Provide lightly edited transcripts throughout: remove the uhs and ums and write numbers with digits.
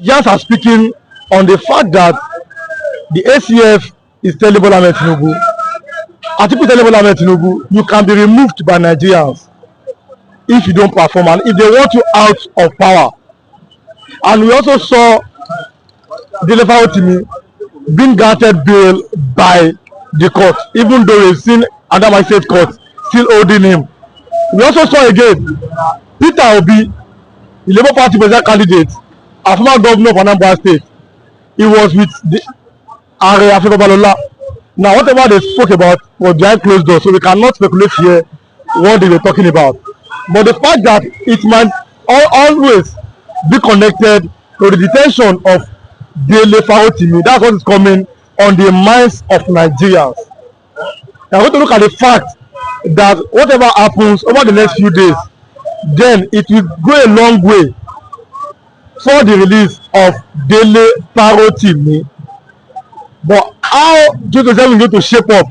Just are speaking on the fact that the ACF is telling Bola Ahmed Tinubu, Atiku telling Bola Ahmed Tinubu, you can be removed by Nigerians if you don't perform and if they want you out of power. And we also saw Dele Farotimi being granted bail by the court, even though we've seen Adama State Court still holding him. We also saw again Peter Obi, the Labour Party president candidate, a former governor of Anambra State. He was with the Are Afebabalola. Now, whatever they spoke about was behind closed doors, so we cannot speculate here what they were talking about. But the fact that it might always be connected to the detention of Dele Farotimi, that's what is coming on the minds of Nigerians. Now, we want to look at the fact that whatever happens over the next few days, then it will go a long way for the release of Dele Farotimi. But how 2027 is going to shape up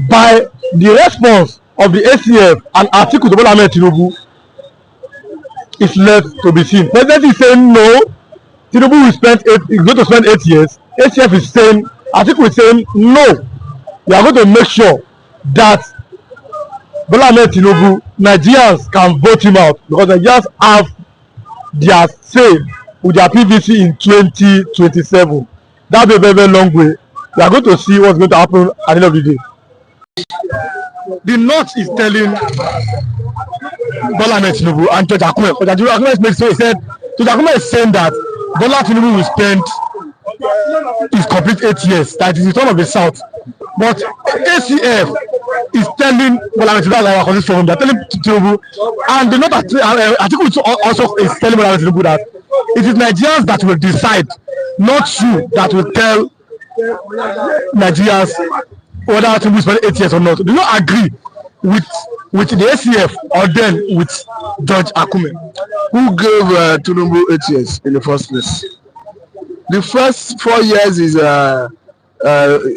by the response of the ACF and Atiku to Bola Ahmed Tinubu is left to be seen. President is saying no. Tinubu is going to spend 8 years. ACF is saying, Atiku is saying no. We are going to make sure that Bola Ahmed Tinubu, Nigerians can vote him out because they just have their say with their PVC in 2027. That will be a very, very long way. We are going to see what's going to happen at the end of the day. The North is telling Bola Ahmed Tinubu and George Akume, but George Akume is saying that Bola Tinubu will spend his complete 8 years, that is the return of the South. But ACF is telling Bola Ahmed Tinubu, our constitution forum, they are telling Tinubu, and the North Atiku also is telling Bola Ahmed Tinubu that it is Nigerians that will decide, not you that will tell Nigerians whether Tinubu will spend 8 years or not. Do you not agree with the ACF or then with George Akume? Who gave Tinubu 8 years in the first place? The first 4 years is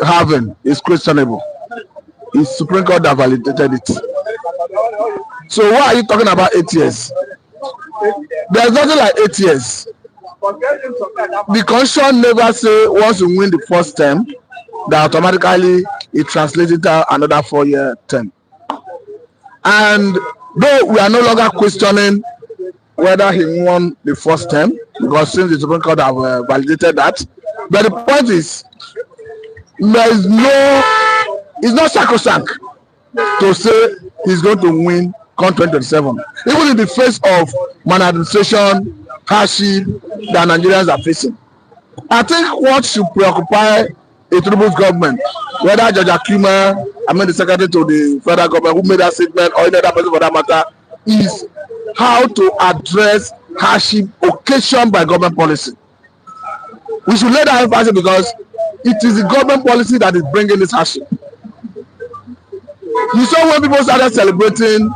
having is questionable. It's Supreme Court that validated it. So why are you talking about 8 years? There's nothing like 8 years. The constitution never say once you win the first term that automatically it translates into another 4-year term. And though we are no longer questioning whether he won the first term, because since the Supreme Court have validated that, but the point is, there is it's not sacrosanct to say he's going to win come 2027, even in the face of maladministration, hardship that Nigerians are facing. I think what should preoccupy a Tinubu's government, whether George Akume, the secretary to the federal government who made that statement, or any other person for that matter, is how to address hardship occasioned by government policy. We should lay that emphasis because it is the government policy that is bringing this hardship. You saw when people started celebrating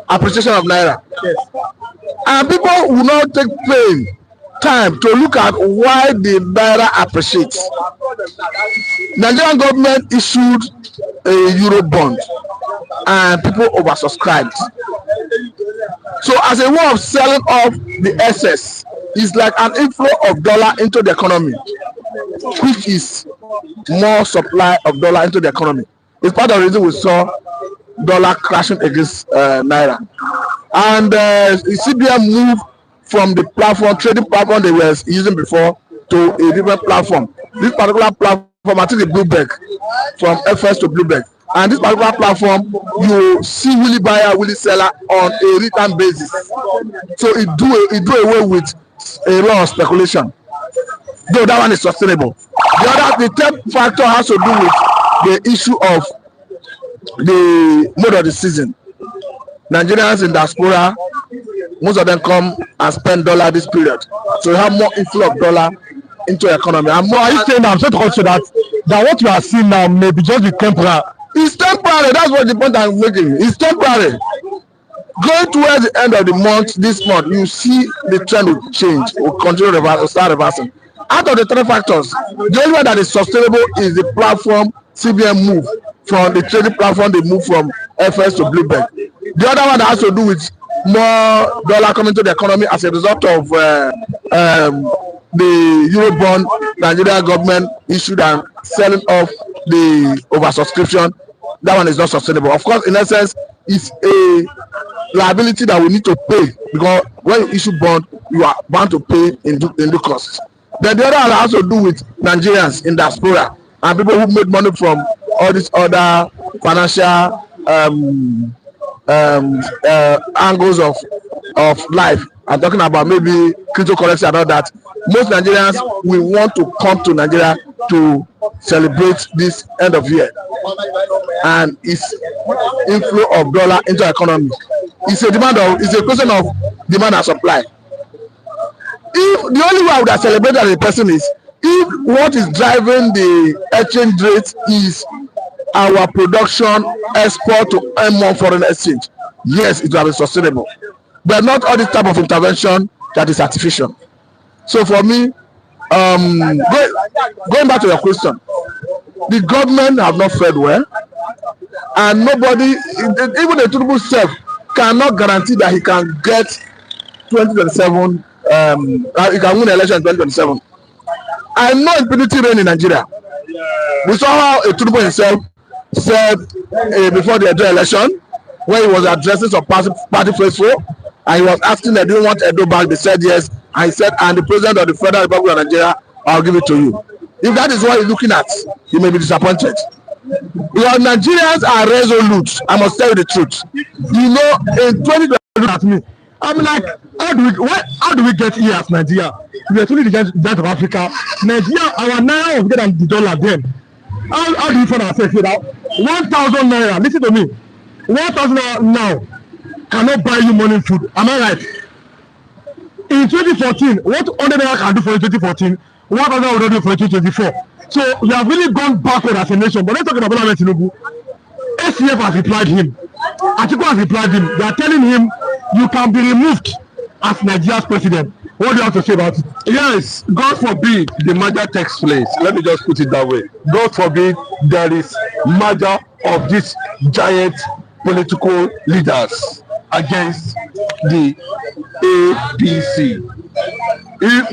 appreciation of Naira. Yes. And people will not take time to look at why the Naira appreciates. Nigerian government issued a Euro bond and people oversubscribed. So as a way of selling off the excess, it's like an inflow of dollar into the economy, which is more supply of dollar into the economy. It's part of the reason we saw dollar crashing against Naira. And the CBN moved from the platform, trading platform they were using before, to a different platform. This particular platform, I think the Bloomberg, from FS to Bloomberg. And this particular platform, you see Willie buyer, Willie seller on a return basis. So it do away with a lot of speculation. Though that one is sustainable. The third factor has to do with the issue of the mode of the season. Nigerians in diaspora, most of them come and spend dollar this period. So you have more inflow of dollar into the economy. And more, are you saying I'm trying to also that what we are seeing now may be just be temporary? It's temporary. That's what the point I'm making. It's temporary. Going towards the end of the month, this month, you see the trend will change, will continue to reverse, will start reversing. Out of the three factors, the only one that is sustainable is the platform CBN move from the trading platform. They move from FS to Bloomberg. The other one that has to do with more dollar coming to the economy as a result of the Eurobond Nigeria government issued and selling off the oversubscription. That one is not sustainable. Of course, in essence, it's a liability that we need to pay, because when you issue bond, you are bound to pay in the cost. Then the other has to do with Nigerians in diaspora and people who made money from all these other financial angles of life. I'm talking about maybe cryptocurrency and all that. Most Nigerians will want to come to Nigeria to celebrate this end of year, and its inflow of dollar into the economy. It's a question of demand and supply. If the only way I would have celebrated as a person is if what is driving the exchange rate is our production export to earn more foreign exchange, yes, it will be sustainable, but not all this type of intervention that is artificial. So for me, going back to your question, the government have not fared well, and nobody, even the Tinubu self, cannot guarantee that he can get 2027. He can win the election in 2027. I know impunity reign in Nigeria. We saw how Tinubu himself said before the election, when he was addressing some party faithful, and he was asking them, do you want Edo back? They said yes. And he said, and the president of the Federal Republic of Nigeria, I'll give it to you. If that is what he's looking at, he may be disappointed. Because Nigerians are resolute. I must tell you the truth. You know, in 2020, at me, I'm like, how do we get here as Nigeria? We are truly the giant of Africa. Nigeria, our naira was better than the dollar then. How do you find ourselves here now? 1,000 naira, listen to me. 1,000 naira now cannot buy you morning food. Am I right? In 2014, what 100 naira can do for you in 2014, 1,000 will do for you in 2024. So we have really gone backward as a nation. But let's talk about Tinubu. ACF has replied him. Atiku has replied him. They are telling him you can be removed as Nigeria's president. What do you have to say about it? Yes, God forbid the merger takes place. Let me just put it that way. God forbid there is merger of these giant political leaders against the APC.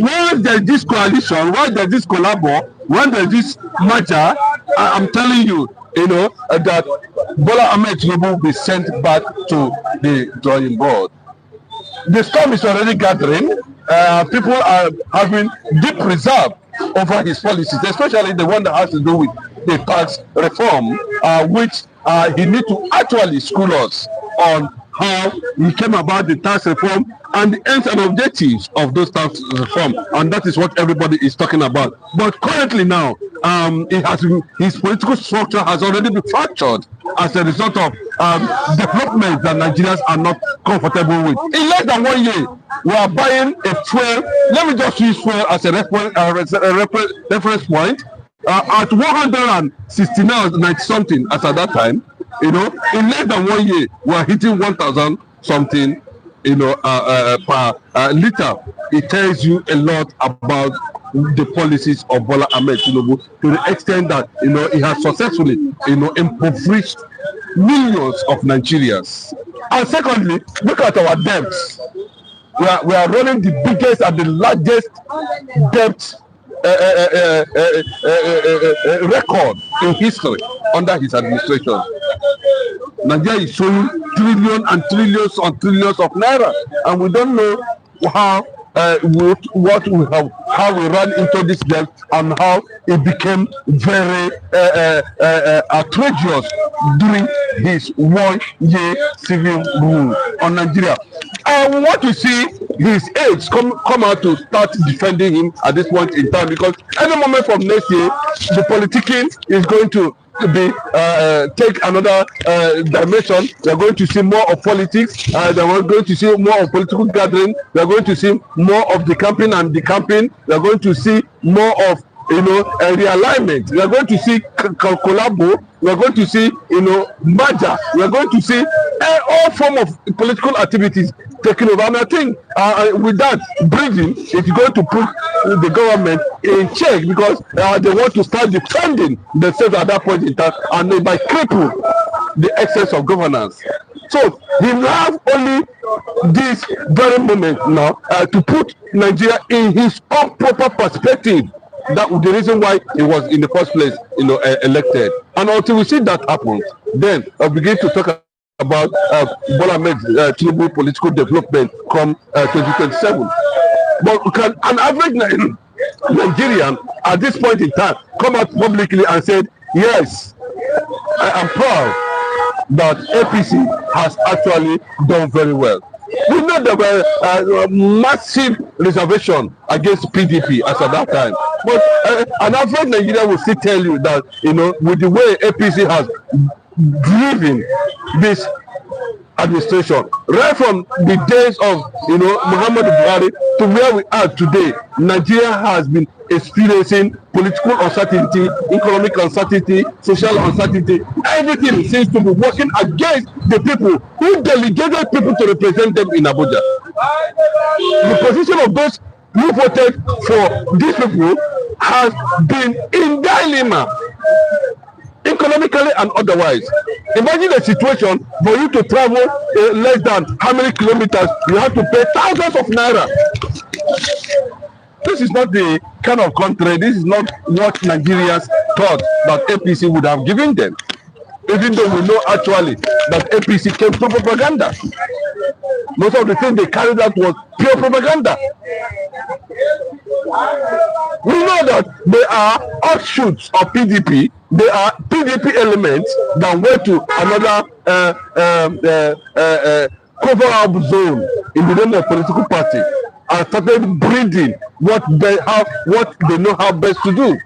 When there is this coalition, when there is this collabo, when there is this merger, I'm telling you, that Bola Ahmed Tinubu will be sent back to the drawing board. The storm is already gathering. People are having deep reserve over his policies, especially the one that has to do with the tax reform, which he needs to actually school us on how he came about the tax reform and the ends and objectives of those tax reform, and that is what everybody is talking about. But currently now, his political structure has already been fractured as a result of developments that Nigerians are not comfortable with. In less than 1 year, we are buying a fuel. Let me just use fuel as a reference point. At 169 something as at that time, in less than 1 year, we are hitting 1,000 something, per liter. It tells you a lot about the policies of Bola Ahmed Tinubu, to the extent that he has successfully impoverished millions of Nigerians. And secondly, look at our debts. We are running the biggest and the largest debt record in history under his administration. Nigeria is showing trillions and trillions and trillions of naira, and we don't know how we ran into this debt and how it became very outrageous during his 1 year civil rule on Nigeria. And we want to see his aides come out to start defending him at this point in time, because any moment from next year, the politicking is going to be take another dimension. We are going to see more of politics. We are going to see more of political gathering. We are going to see more of the campaign and the campaign. We are going to see more of a realignment. We are going to see collabo. We are going to see merger. We are going to see all form of political activities taking over. And I think with that bridging, it's going to put the government in check, because they want to start defending themselves at that point in time, and they might cripple the excess of governance So he have only this very moment now to put Nigeria in his own proper perspective. That was the reason why he was in the first place, elected. And until we see that happen, then I'll begin to talk about Bola Ahmed Tinubu political development come 2027. But can an average Nigerian at this point in time come out publicly and said, yes, I am proud that APC has actually done very well? We know there were massive reservation against PDP as at that time, but an average Nigerian will still tell you that, with the way APC has driven this administration, right from the days of Muhammad Buhari to where we are today, Nigeria has been experiencing political uncertainty, economic uncertainty, social uncertainty. Everything seems to be working against the people who delegated people to represent them in Abuja. The position of those who voted for these people has been in dilemma, economically and otherwise. Imagine a situation for you to travel less than how many kilometers, you have to pay thousands of naira. This is not the kind of country, this is not what Nigerians thought that APC would have given them. Even though we know actually that APC came through propaganda. Most of the things they carried out was pure propaganda. We know that they are offshoots of PDP. They are PDP elements that went to another cover-up zone in the name of political party and started breeding what they know how best to do.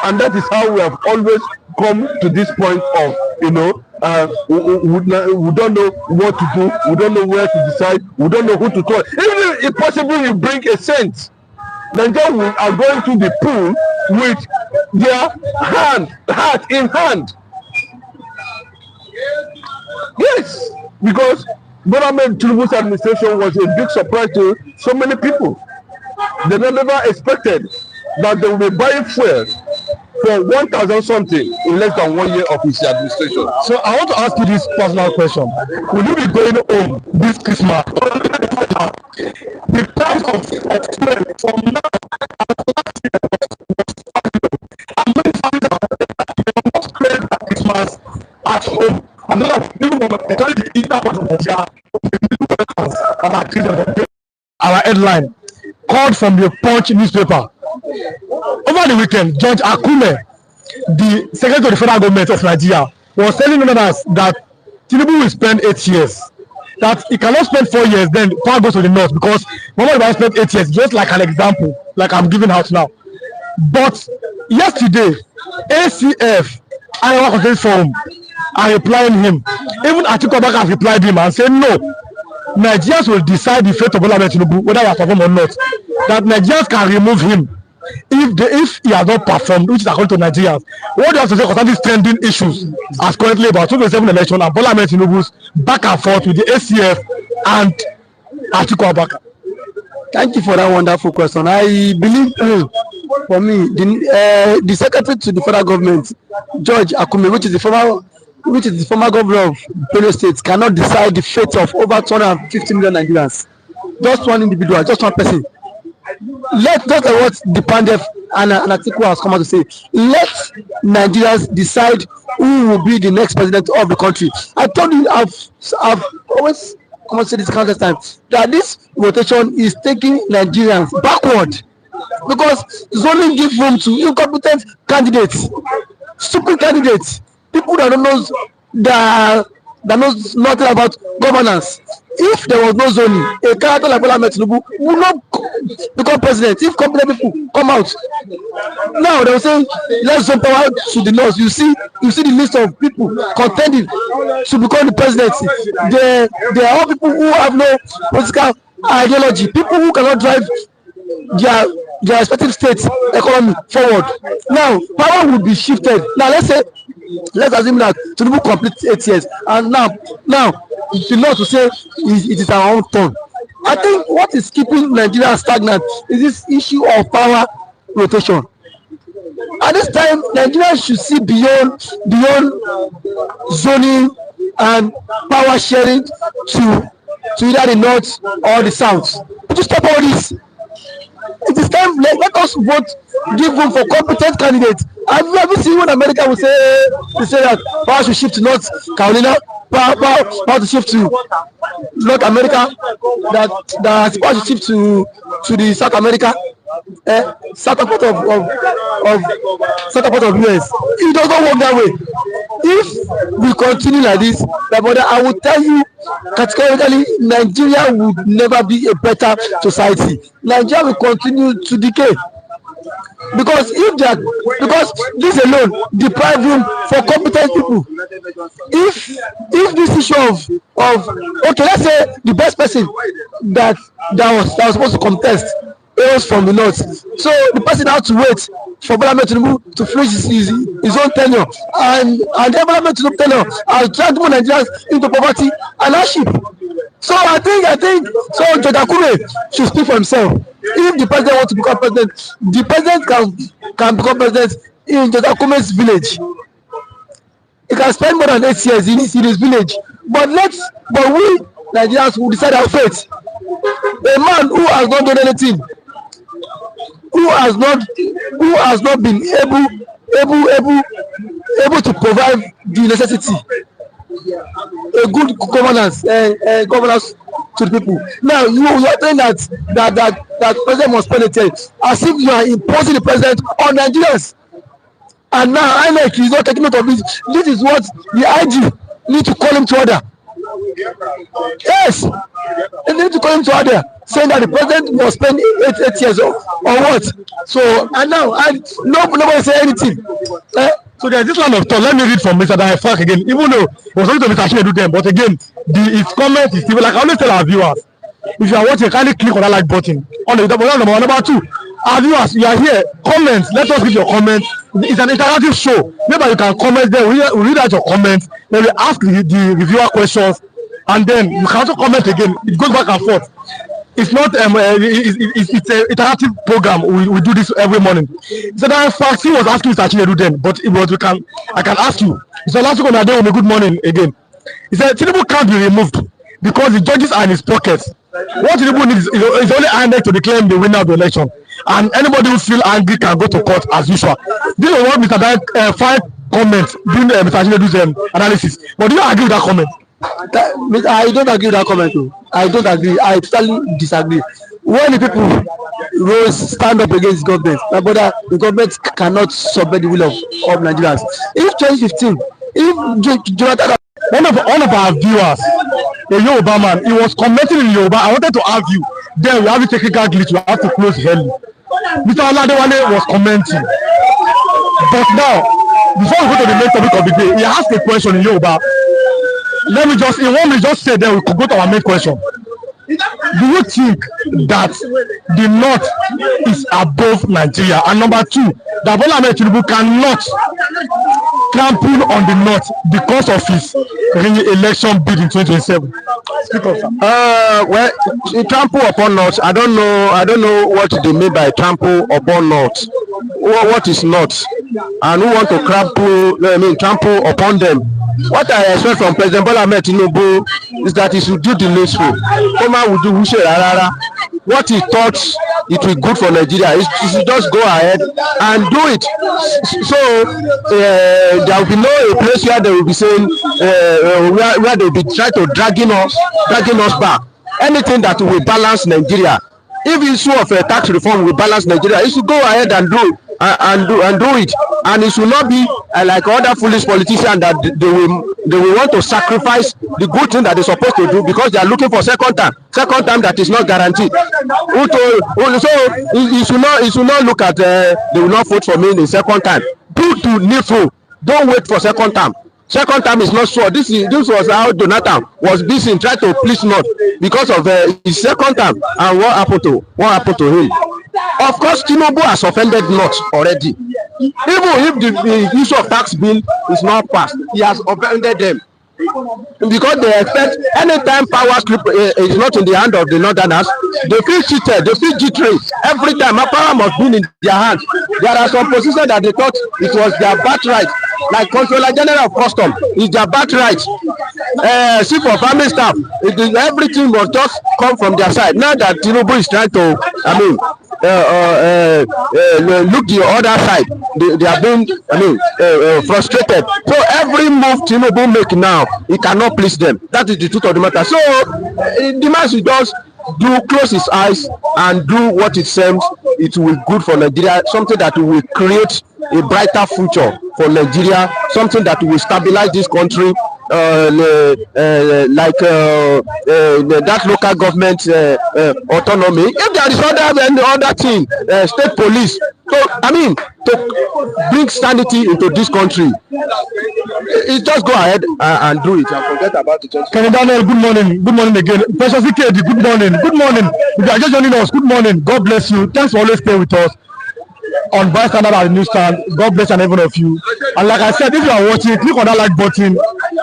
And that is how we have always come to this point of, we don't know what to do, we don't know where to decide, we don't know who to call. Even if possible you bring a cent, Nigerians are going to the pool with their heart in hand. Yes, because Bola Ahmed Tinubu's administration was a big surprise to so many people. They never expected that they will be buying fuel for 1,000 something in less than 1 year of his administration. So I want to ask you this personal question. Will you be going home this Christmas? The price of fuel from now and many families are not spend Christmas at home. And now, even when I tell you the either part of Nigeria, our headline called from the Punch newspaper. Over the weekend, Judge Akume, the Secretary of the Federal Government of Nigeria, was telling us that Tinubu will spend 8 years. That he cannot spend 4 years, then power goes to the north, because Muhammad Buhari spent 8 years, just like an example, like I'm giving out now. But yesterday, ACF, Iowa Conference Forum, are replying him. Even Atiku Abubakar have replied him and said no. Nigerians will decide the fate of Bola Ahmed Tinubu, whether he has performed or not. That Nigerians can remove him if he has not performed, which is according to Nigerians. What do you have to say concerning these trending issues as currently about 2027 election and Bola Ahmed Tinubu's back and forth with the ACF and Atiku Abubakar? Thank you for that wonderful question. I believe, for me, the Secretary to the Federal Government, George Akume, which is the former governor of Benue State, cannot decide the fate of over 250 million Nigerians. Just one individual, just one person. Let just what the Pandef and Atiku has come out to say. Let Nigerians decide who will be the next president of the country. I told you, I've always said this countless times, that this rotation is taking Nigerians backward, because zoning gives room to incompetent candidates, stupid candidates, people that don't know that knows nothing about governance. If there was no zoning, a character like Bola Ahmed Tinubu would not become president. If competent people come out now, they will say let's zone power to the north. You see the list of people contending to become the presidency. They are all people who have no political ideology, people who cannot drive their respective states' economy forward. Now power will be shifted. Now let's assume that Tinubu completes 8 years, and now the law to say it is our own turn. I think what is keeping Nigeria stagnant is this issue of power rotation. At this time, Nigeria should see beyond zoning and power sharing to either the north or the south. To stop all this, it is time. Let us vote, give room for competent candidates. Have you seen when America will say that power should shift to North Carolina, power to shift to North America, that power should shift to the South America, southern part of US. It does not work that way. If we continue like this, brother, I will tell you categorically, Nigeria would never be a better society. Nigeria will continue to decay. Because this alone deprive room for competent people. If this issue of okay, let's say the best person that was supposed to contest was from the north, so the person had to wait for Bola Tinubu to finish his own tenure, and Bola Tinubu tenure has dragged more Nigerians into poverty and hardship. So I think so Judge Akume should speak for himself. If the president wants to become president, the president can become president in Judge Akume's village. He can spend more than 8 years in his village. But we Nigerians will decide our fate. A man who has not done anything, who has not been able to provide the necessity, a good governance to the people. Now you are saying that president must spend a time, as if you are imposing the president on Nigerians. And now INEC is not taking note of this. This is what the IG need to call him to order. Yes, they need to call him to order, saying that the president must spend 8 years or what. So and now nobody say anything. So there's this line of thought. Let me read from Mr. Daifak again. Even though it was only to Mr. Chinedu them, but again, his comment is still like I always tell our viewers. If you are watching, kindly click on that like button. On the number one, number two. Our viewers, you are here. Comments. Let us read your comments. It's an interactive show. Maybe you can comment there. We read out your comments. Then we ask the reviewer questions, and then you can also comment again. It goes back and forth. It's not it's an interactive program. We do this every morning. So that in fact he was asking Mr. Chinedu then, but it was I can ask you. So last week on a day, good morning again. He said Tinubu can't be removed because the judges are in his pockets. What Tinubu needs is only INEC to declare him the winner of the election, and anybody who feel angry can go to court as usual. This is what Mr. Daifak comments during Mr. Chinedu's analysis. But do you agree with that comment? I don't agree with that comment too. I don't agree. I totally disagree. When the people stand up against government, my brother, the government cannot subvert the will of Nigerians. If 2015, if Jonathan, one of our viewers, a Yoruba man, he was commenting in Yoruba. I wanted to argue. Then we have a technical glitch. We have to close early. Mr. Oladewale was commenting, but now before we go to the main topic of the day, he asked a question in Yoruba. Let me just, in 1 minute, just say then we could go to our main question. Do you think that the North is above Nigeria? And number two, that Bola Tinubu cannot trample on the North because of his re-election bid in 2027? Speak up, sir. Well, trample upon North. I don't know what they mean by trample upon North. What is North? And who want to trample upon them? What I expect from President Bola Tinubu is that he should do the needful. What he thought it will be good for Nigeria, he should just go ahead and do it. So there will be no place where they will be saying where they will be trying to dragging us back. Anything that will balance Nigeria. If issue of a tax reform will balance Nigeria, he should go ahead and do it, and it should not be like other foolish politicians that they will want to sacrifice the good thing that they're supposed to do because they are looking for second time that is not guaranteed. So he should not look at they will not vote for me in the second time. Do to needful. Don't wait for second time. Second time is not sure. This was how Jonathan was busy trying to please North because of his second time, and what happened to him. Of course, Tinubu has offended North already. Even if the issue of tax bill is not passed, he has offended them. because they expect anytime power slip is not in the hand of the northerners, they feel cheated, they feel jittery every time. Power must be in their hands. There are some positions that they thought it was their birthright, like Controller General of Custom is their birthright. Chief of Army Staff, everything must just come from their side. Now that Tinubu is trying to, look the other side, they are being, frustrated. So every move Tinubu make now, it cannot please them. That is the truth of the matter. So the man should just close his eyes and do what it seems it will be good for Nigeria, something that will create a brighter future for Nigeria, something that will stabilize this country, that local government autonomy. If there is other thing, state police, to bring sanity into this country, it just go ahead and do it and forget about it. Kenny Daniel, good morning. Good morning again. Precious Ikedi, good morning. Good morning. If you are just joining us, good morning. God bless you. Thanks for always staying with us on Bystander at the newsstand. God bless and every one of you. And like I said, if you are watching, click on that like button,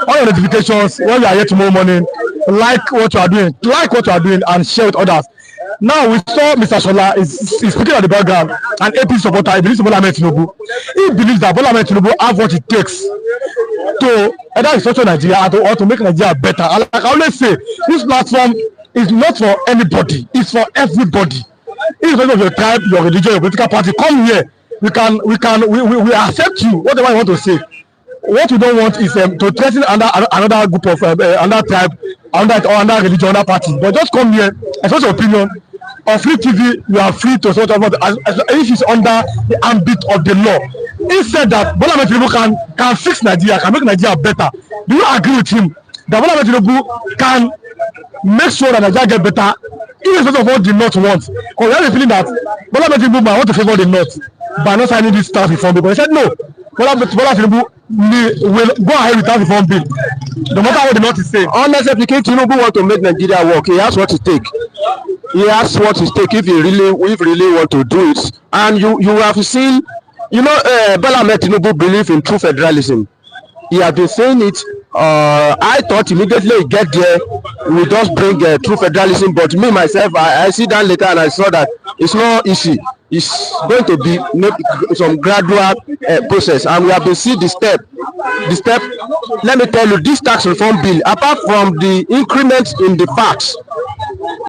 all your notifications when we are here tomorrow morning. Like what you are doing, and share with others. Now we saw Mr. Shola is speaking on the background, an AP supporter. He believes Bola Ahmed Tinubu. He believes that Bola Ahmed Tinubu have what it takes to either restructure Nigeria or to make Nigeria better. And like I always say, this platform is not for anybody; it's for everybody. Irrespective of your tribe, your religion, your political party, come here. We accept you, whatever you want to say. What we don't want is to threaten another group of another tribe, another religion, another party. But just come here, express your opinion. On Free TV, you are free to sort of if it's under the ambit of the law. He said that Bola Ahmed Tinubu can fix Nigeria, can make Nigeria better. Do you agree with him that Bola Ahmed Tinubu can make sure that Nigeria get better, irrespective of what the North wants? Because we have a feeling that Bola Ahmed Tinubu might want to favor the North by not signing this tax reform bill. But he said no. Bola Tinubu will go ahead with that reform bill, no matter what the North is saying. Honestly, if Tinubu want to make Nigeria work, he has what it take. If he really want to do it. And you have seen, Bola Ahmed Tinubu believe in true federalism. He has been saying it. I thought immediately he get there, we just bring true federalism. But me myself, I sit down later and I saw that it's not easy. It's going to be some gradual process, and we have been seeing the step. Let me tell you, this tax reform bill, apart from the increments in the tax,